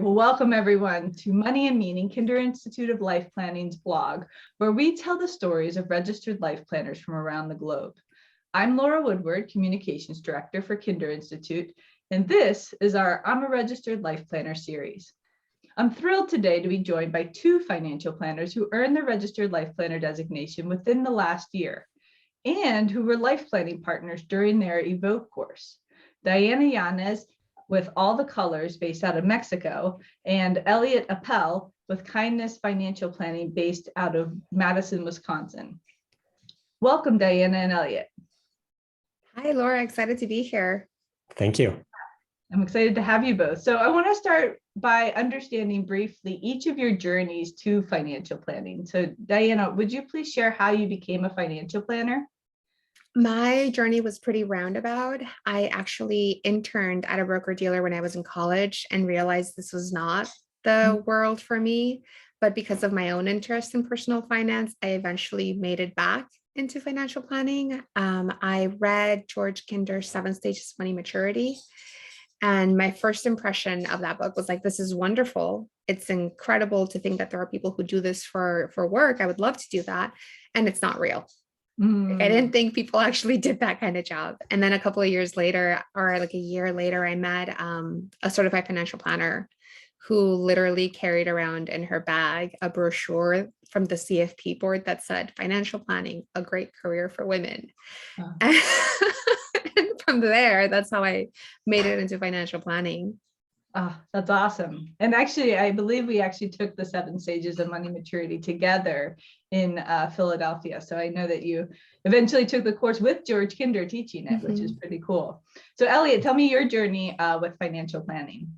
Well, welcome everyone to Money and Meaning, Kinder Institute of Life Planning's blog, where we tell the stories of registered life planners from around the globe. I'm Lora Woodward, Communications Director for Kinder Institute, and this is our I'm a Registered Life Planner series. I'm thrilled today to be joined by two financial planners who earned their Registered Life Planner designation within the last year, and who were life planning partners during their Evoke course. Diana Yáñez with All the Colors based out of Mexico, and Elliotts Appel with Kindness Financial Planning based out of Madison, Wisconsin. Welcome, Diana and Elliott. Hi, Laura. Excited to be here. Thank you. I'm excited to have you both. So I want to start by understanding briefly each of your journeys to financial planning. So Diana, would you please share how you became a financial planner? My journey was pretty roundabout. I actually interned at a broker-dealer when I was in college and realized this was not the world for me. But because of my own interest in personal finance, I eventually made it back into financial planning. I read George Kinder's 7 Stages of Money Maturity. And my first impression of that book was like, this is wonderful. It's incredible to think that there are people who do this for work. I would love to do that. And it's not real. I didn't think people actually did that kind of job. And then a couple of years later, or like a year later, I met a certified financial planner who literally carried around in her bag a brochure from the CFP board that said, financial planning, a great career for women. And from there, that's how I made it into financial planning. Oh, that's awesome. And actually, I believe we actually took the 7 Stages of Money Maturity together in Philadelphia. So I know that you eventually took the course with George Kinder teaching it, which is pretty cool. So Elliott, tell me your journey with financial planning.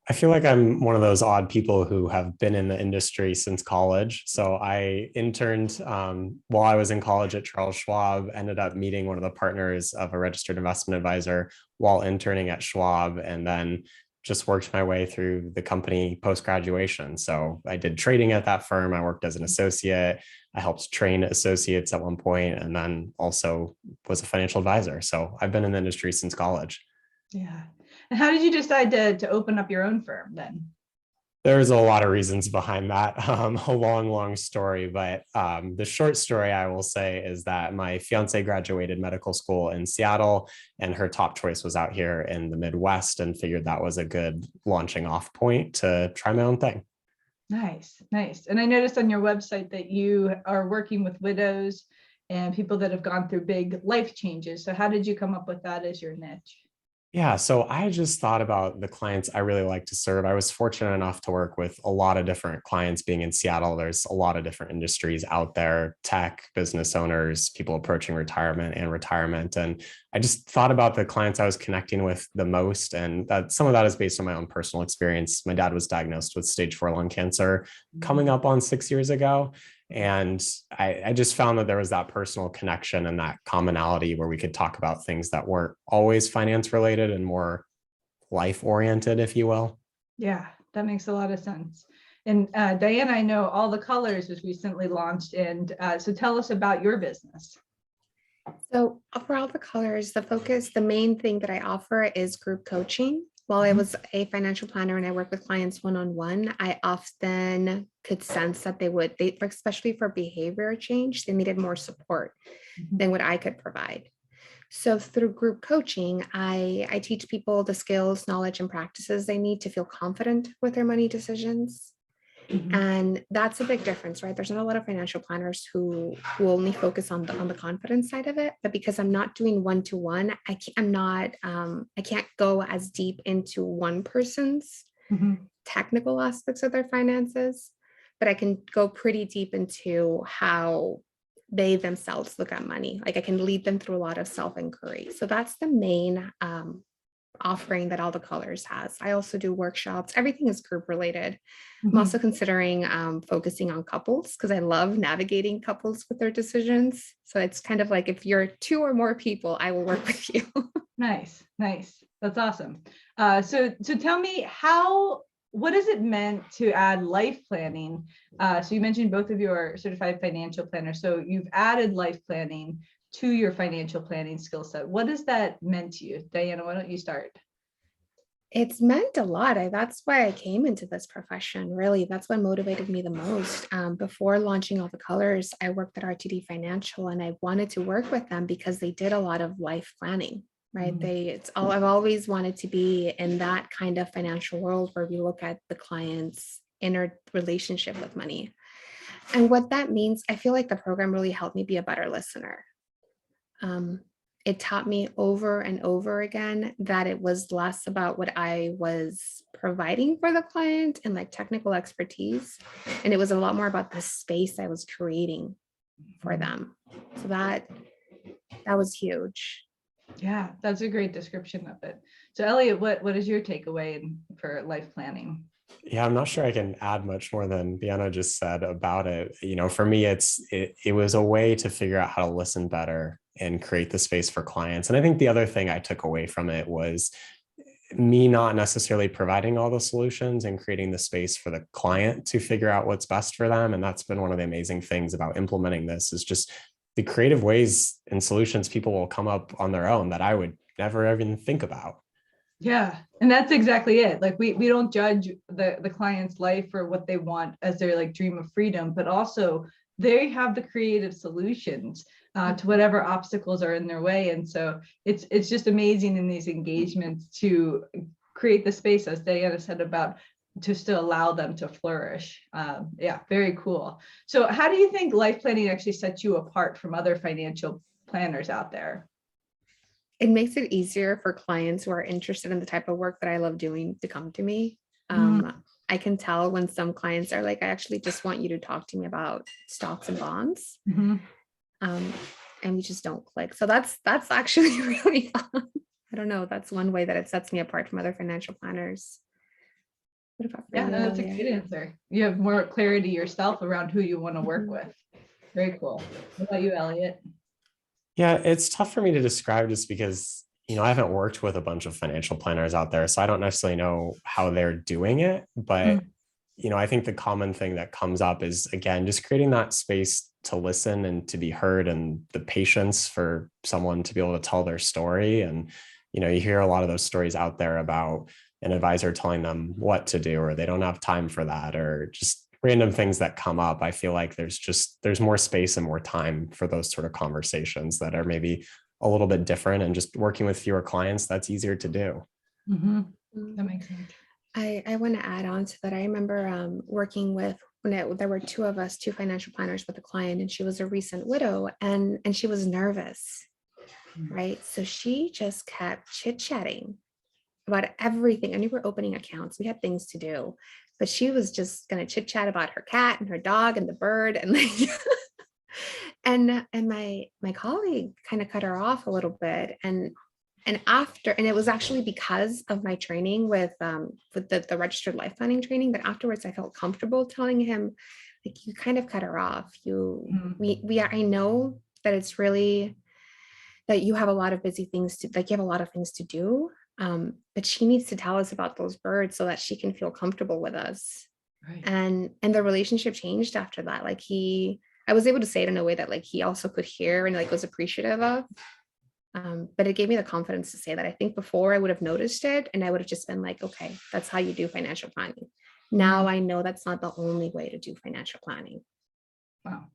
I feel like I'm one of those odd people who have been in the industry since college. So I interned while I was in college at Charles Schwab, ended up meeting one of the partners of a registered investment advisor while interning at Schwab, and then just worked my way through the company post-graduation. So I did trading at that firm. I worked as an associate. I helped train associates at one point, and then also was a financial advisor. So I've been in the industry since college. Yeah. And how did you decide to open up your own firm then? There's a lot of reasons behind that, a long story, but the short story I will say is that my fiance graduated medical school in Seattle, and her top choice was out here in the Midwest, and figured that was a good launching off point to try my own thing. Nice. And I noticed on your website that you are working with widows and people that have gone through big life changes. So how did you come up with that as your niche? Yeah, so I just thought about the clients I really like to serve. I was fortunate enough to work with a lot of different clients. Being in Seattle, there's a lot of different industries out there, tech, business owners, people approaching retirement. And I just thought about the clients I was connecting with the most. And that some of that is based on my own personal experience. My dad was diagnosed with stage 4 lung cancer coming up on 6 years ago. And I just found that there was that personal connection and that commonality where we could talk about things that weren't always finance related and more life oriented, if you will. Yeah, that makes a lot of sense. And Diana, I know All the Colors was recently launched. And so tell us about your business. So for All the Colors, the main thing that I offer is group coaching. While I was a financial planner and I work with clients one-on-one, I often could sense that they especially for behavior change, they needed more support than what I could provide. So through group coaching, I teach people the skills, knowledge, and practices they need to feel confident with their money decisions. And that's a big difference, right? There's not a lot of financial planners who only focus on the confidence side of it. But because I'm not doing one-to-one, I can't go as deep into one person's technical aspects of their finances, but I can go pretty deep into how they themselves look at money. Like I can lead them through a lot of self-inquiry. So that's the main offering that All the Colors has. I also do workshops. Everything is group related. I'm also considering focusing on couples because I love navigating couples with their decisions. So it's kind of like if you're 2 or more people, I will work with you. Nice. That's awesome. So tell me what has it meant to add life planning? So you mentioned both of you are certified financial planners. So you've added life planning to your financial planning skill set. What has that meant to you? Diana, why don't you start? It's meant a lot. That's why I came into this profession. Really, that's what motivated me the most. Before launching all the colors, I worked at RTD Financial, and I wanted to work with them because they did a lot of life planning. Right? I've always wanted to be in that kind of financial world where we look at the client's inner relationship with money. And what that means, I feel like the program really helped me be a better listener. It taught me over and over again that it was less about what I was providing for the client and like technical expertise. And it was a lot more about the space I was creating for them. So that was huge. Yeah, that's a great description of it. So Elliott, what is your takeaway for life planning? Yeah, I'm not sure I can add much more than Diana just said about it. For me, it was a way to figure out how to listen better and create the space for clients. And I think the other thing I took away from it was me not necessarily providing all the solutions and creating the space for the client to figure out what's best for them. And that's been one of the amazing things about implementing this, is just the creative ways and solutions people will come up on their own that I would never even think about. Yeah, and that's exactly it. Like we don't judge the client's life or what they want as their like dream of freedom, but also they have the creative solutions to whatever obstacles are in their way. And so it's just amazing in these engagements to create the space, as Diana said, about to still allow them to flourish. Yeah, very cool. So how do you think life planning actually sets you apart from other financial planners out there? It makes it easier for clients who are interested in the type of work that I love doing to come to me. I can tell when some clients are like, I actually just want you to talk to me about stocks and bonds. And we just don't click. So that's actually really fun. I don't know. That's one way that it sets me apart from other financial planners. What about Yeah, no, that's a good answer. You have more clarity yourself around who you want to work with. Very cool. What about you, Elliott? Yeah, it's tough for me to describe just because, I haven't worked with a bunch of financial planners out there, so I don't necessarily know how they're doing it. But, I think the common thing that comes up is, again, just creating that space to listen and to be heard, and the patience for someone to be able to tell their story. And, you hear a lot of those stories out there about an advisor telling them what to do, or they don't have time for that, or just random things that come up. I feel like there's more space and more time for those sort of conversations that are maybe a little bit different, and just working with fewer clients, that's easier to do. That makes sense. I want to add on to that. I remember working with there were two of us, two financial planners with a client, and she was a recent widow, and she was nervous, right? So she just kept chit-chatting about everything. And we were opening accounts. We had things to do. But she was just going to chit chat about her cat and her dog and the bird, and like, and my colleague kind of cut her off a little bit, and it was actually because of my training with the registered life planning training, that afterwards I felt comfortable telling him, like, you kind of cut her off. I know that it's really that you have a lot of busy things to, like, you have a lot of things to do. But she needs to tell us about those birds so that she can feel comfortable with us. Right. And the relationship changed after that. Like I was able to say it in a way that like he also could hear and like was appreciative of. But it gave me the confidence to say that. I think before I would have noticed it and I would have just been like, okay, that's how you do financial planning. Now I know that's not the only way to do financial planning. Wow.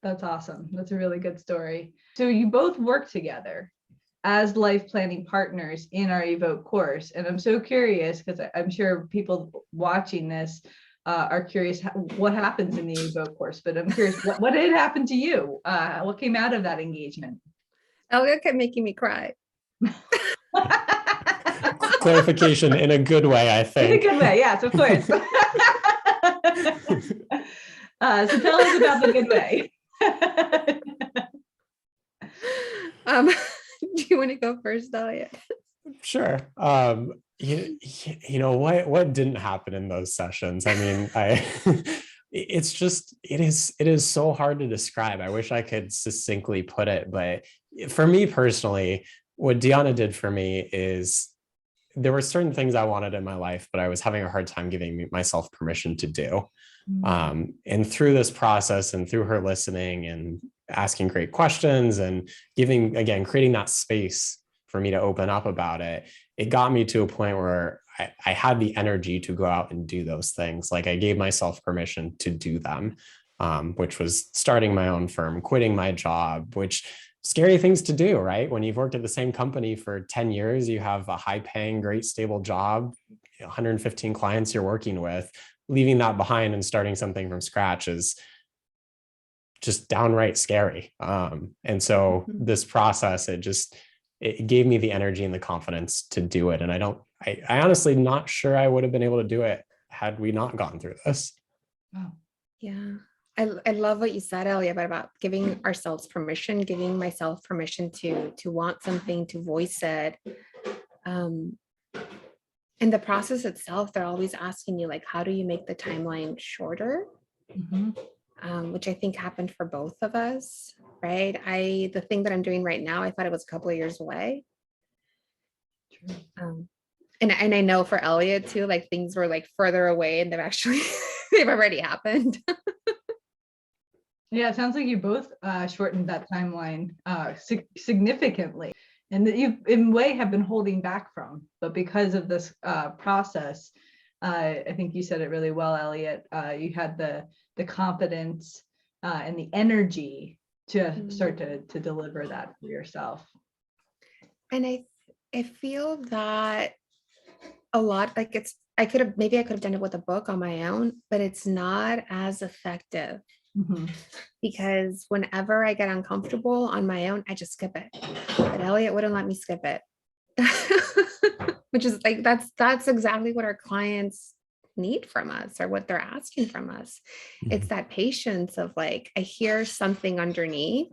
That's awesome. That's a really good story. So you both work together as life planning partners in our Evoke course. And I'm so curious, because I'm sure people watching this are curious what happens in the Evoke course, but I'm curious, what did happen to you? What came out of that engagement? Elliott kept making me cry. Clarification in a good way, I think. In a good way, yes, of course. So tell us about the good way. Do you want to go first, Elliott? Sure. What didn't happen in those sessions? I mean, it is so hard to describe. I wish I could succinctly put it, but for me personally, what Diana did for me is there were certain things I wanted in my life, but I was having a hard time giving myself permission to do. And through this process and through her listening and asking great questions and creating that space for me to open up about it, it got me to a point where I had the energy to go out and do those things. Like I gave myself permission to do them, which was starting my own firm, quitting my job, which scary things to do, right? When you've worked at the same company for 10 years, you have a high paying, great, stable job, 115 clients you're working with, leaving that behind and starting something from scratch is just downright scary. And so this process, it gave me the energy and the confidence to do it. And I honestly not sure I would have been able to do it had we not gone through this. Wow. Yeah. I love what you said, Elliot, about giving ourselves permission, giving myself permission to want something, to voice it. In the process itself, they're always asking you, like, how do you make the timeline shorter? Which I think happened for both of us, right? The thing that I'm doing right now, I thought it was a couple of years away. And I know for Elliot too, like things were like further away and they've already happened. Yeah, it sounds like you both shortened that timeline significantly, and that you in a way have been holding back from, but because of this process, I think you said it really well, Elliot. You had the confidence and the energy to start to deliver that for yourself. And I feel that a lot, like I could have done it with a book on my own, but it's not as effective. Because whenever I get uncomfortable on my own, I just skip it. But Elliot wouldn't let me skip it. Which is like, that's exactly what our clients need from us, or what they're asking from us. It's that patience of like, I hear something underneath,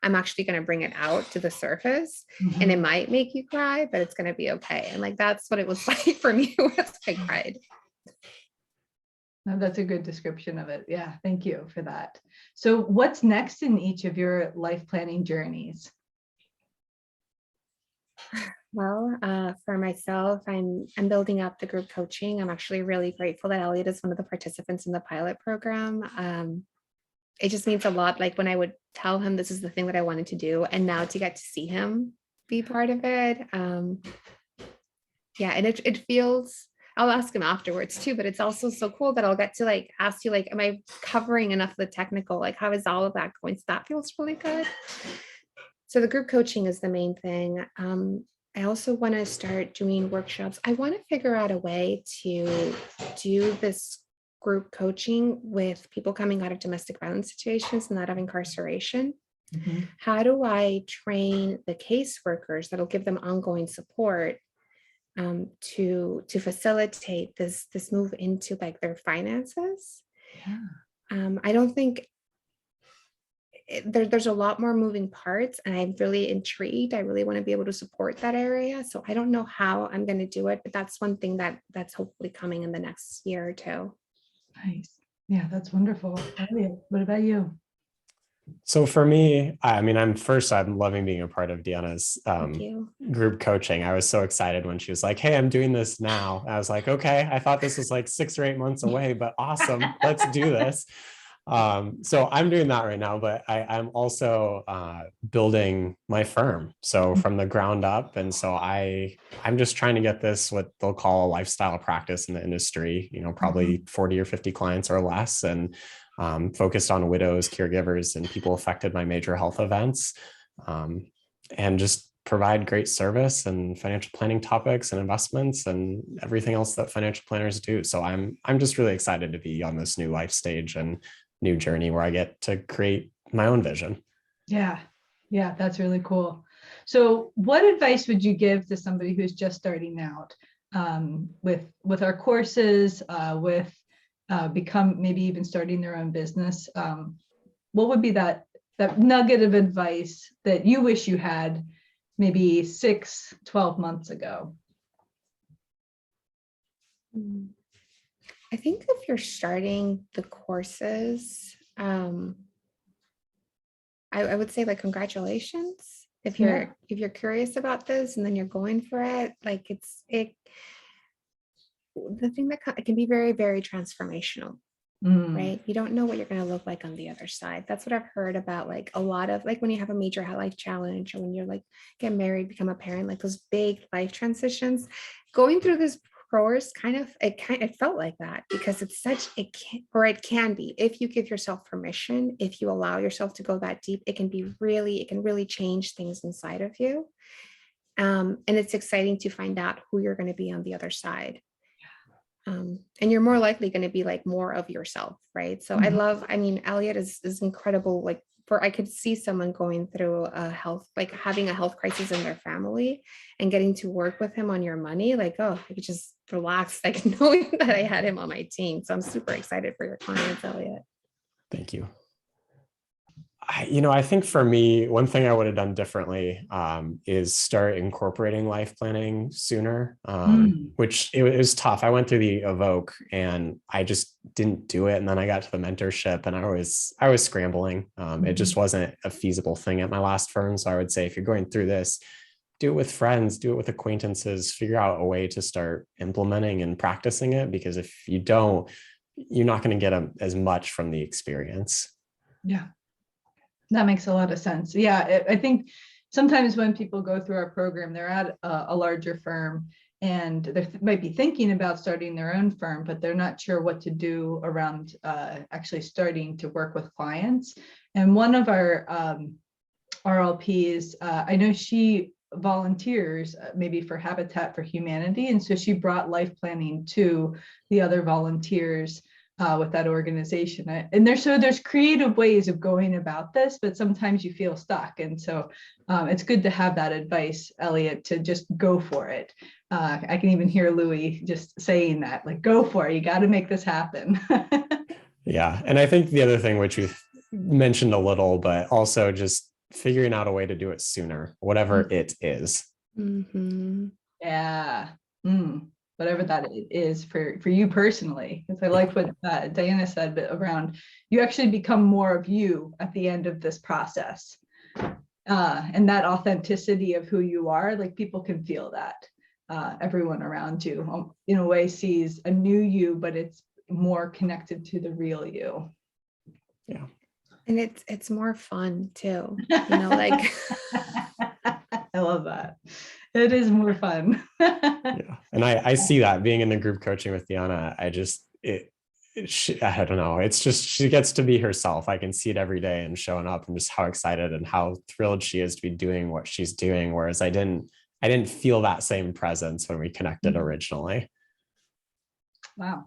I'm actually going to bring it out to the surface, and it might make you cry, but it's going to be okay. And like, that's what it was like for me. I cried. No, that's a good description of it. Yeah, thank you for that. So what's next in each of your life planning journeys? Well, for myself, I'm building up the group coaching. I'm actually really grateful that Elliot is one of the participants in the pilot program. It just means a lot, like when I would tell him this is the thing that I wanted to do, and now to get to see him be part of it. Yeah, and it feels, I'll ask him afterwards too, but it's also so cool that I'll get to like ask you, like, am I covering enough of the technical? Like, how is all of that going? So that feels really good. So the group coaching is the main thing. I also want to start doing workshops. I want to figure out a way to do this group coaching with people coming out of domestic violence situations and out of incarceration. How do I train the caseworkers that'll give them ongoing support to facilitate this move into like their finances? I don't think there's a lot more moving parts, and I'm really intrigued. I really want to be able to support that area. So I don't know how I'm going to do it, but that's one thing that's hopefully coming in the next year or two. Nice. Yeah, that's wonderful. Elliot, what about you? So for me, I'm loving being a part of Diana's group coaching. I was so excited when she was like, hey, I'm doing this now. I was like, okay, I thought this was like 6 or 8 months away, but awesome. Let's do this. So I'm doing that right now, but I'm also building my firm. So from the ground up. And so I'm just trying to get this, what they'll call a lifestyle practice in the industry, probably 40 or 50 clients or less, and focused on widows, caregivers, and people affected by major health events, and just provide great service and financial planning topics and investments and everything else that financial planners do. So I'm just really excited to be on this new life stage and new journey where I get to create my own vision. Yeah, that's really cool. So what advice would you give to somebody who's just starting out with our courses, with maybe even starting their own business? What would be that nugget of advice that you wish you had maybe 6-12 months ago? I think if you're starting the courses, I would say like, congratulations. If you're curious about this and then you're going for it, like the thing that it can be very, very transformational. right? You don't know what you're going to look like on the other side. That's what I've heard about, like a lot of, like when you have a major life challenge, or when you're like get married, become a parent, like those big life transitions. Going through this course it felt like that, because it's such it can be, if you give yourself permission, if you allow yourself to go that deep, it can really change things inside of you. And it's exciting to find out who you're going to be on the other side. And you're more likely going to be like more of yourself, right? So I mean, Elliott is incredible. Like, I could see someone going through like having a health crisis in their family, and getting to work with him on your money. Like, oh, I could just relax, like knowing that I had him on my team. So I'm super excited for your clients, Elliott. Thank you. I think for me, one thing I would have done differently is start incorporating life planning sooner, which it was tough. I went through the Evoke and I just didn't do it. And then I got to the mentorship and I was scrambling. It just wasn't a feasible thing at my last firm. So I would say, if you're going through this, do it with friends, do it with acquaintances, figure out a way to start implementing and practicing it. Because if you don't, you're not going to get as much from the experience. Yeah. That makes a lot of sense. Yeah, I think sometimes when people go through our program, they're at a larger firm and they might be thinking about starting their own firm, but they're not sure what to do around actually starting to work with clients. And one of our RLPs, I know she volunteers maybe for Habitat for Humanity. And so she brought life planning to the other volunteers with that organization. And there's creative ways of going about this, but sometimes you feel stuck. And so it's good to have that advice, Elliott, to just go for it. I can even hear Louis just saying that, like, go for it. You got to make this happen. Yeah. And I think the other thing, which we mentioned a little, but also just figuring out a way to do it sooner, whatever it is. Yeah. Whatever that is for you personally. Because I like what Diana said, but around you actually become more of you at the end of this process. And that authenticity of who you are, like people can feel that. Everyone around you in a way sees a new you, but it's more connected to the real you. Yeah. And it's more fun too, like I love that. It is more fun. Yeah. And I see that being in the group coaching with Diana. I don't know. It's just, she gets to be herself. I can see it every day and showing up, and just how excited and how thrilled she is to be doing what she's doing. Whereas I didn't feel that same presence when we connected originally. Wow.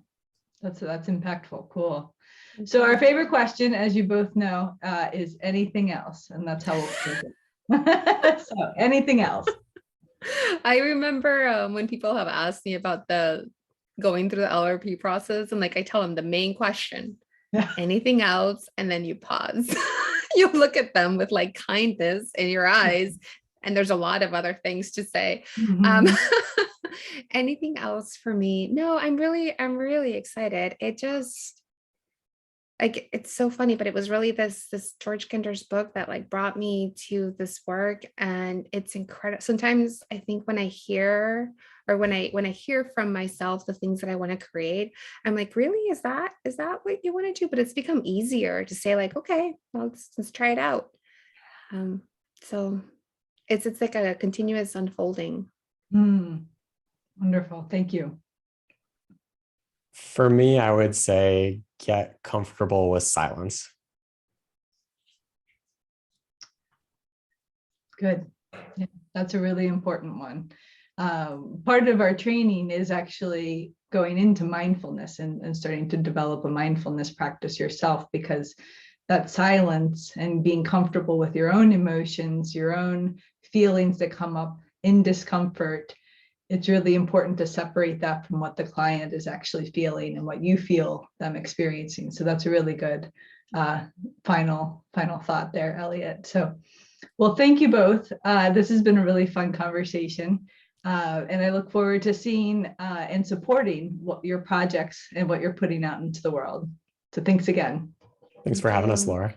That's impactful. Cool. So our favorite question, as you both know, is anything else? And that's how we'll close it. So anything else? I remember when people have asked me about going through the LRP process, and like I tell them the main question, anything else? And then you pause. You look at them with like kindness in your eyes, and there's a lot of other things to say. Anything else for me? No, I'm really excited. It just, like, it's so funny, but it was really this George Kinder's book that like brought me to this work, and it's incredible. Sometimes I think when I hear from myself the things that I want to create, I'm like, really, is that what you want to do? But it's become easier to say like, okay, well, let's try it out. So it's like a continuous unfolding. Wonderful. Thank you. For me, I would say get comfortable with silence. Good. Yeah, that's a really important one. Part of our training is actually going into mindfulness and starting to develop a mindfulness practice yourself, because that silence and being comfortable with your own emotions, your own feelings that come up in discomfort, it's really important to separate that from what the client is actually feeling and what you feel them experiencing. So that's a really good final thought there, Elliott. So, well, thank you both. This has been a really fun conversation. And I look forward to seeing and supporting your projects and what you're putting out into the world. So thanks again. Thanks for having us, Laura.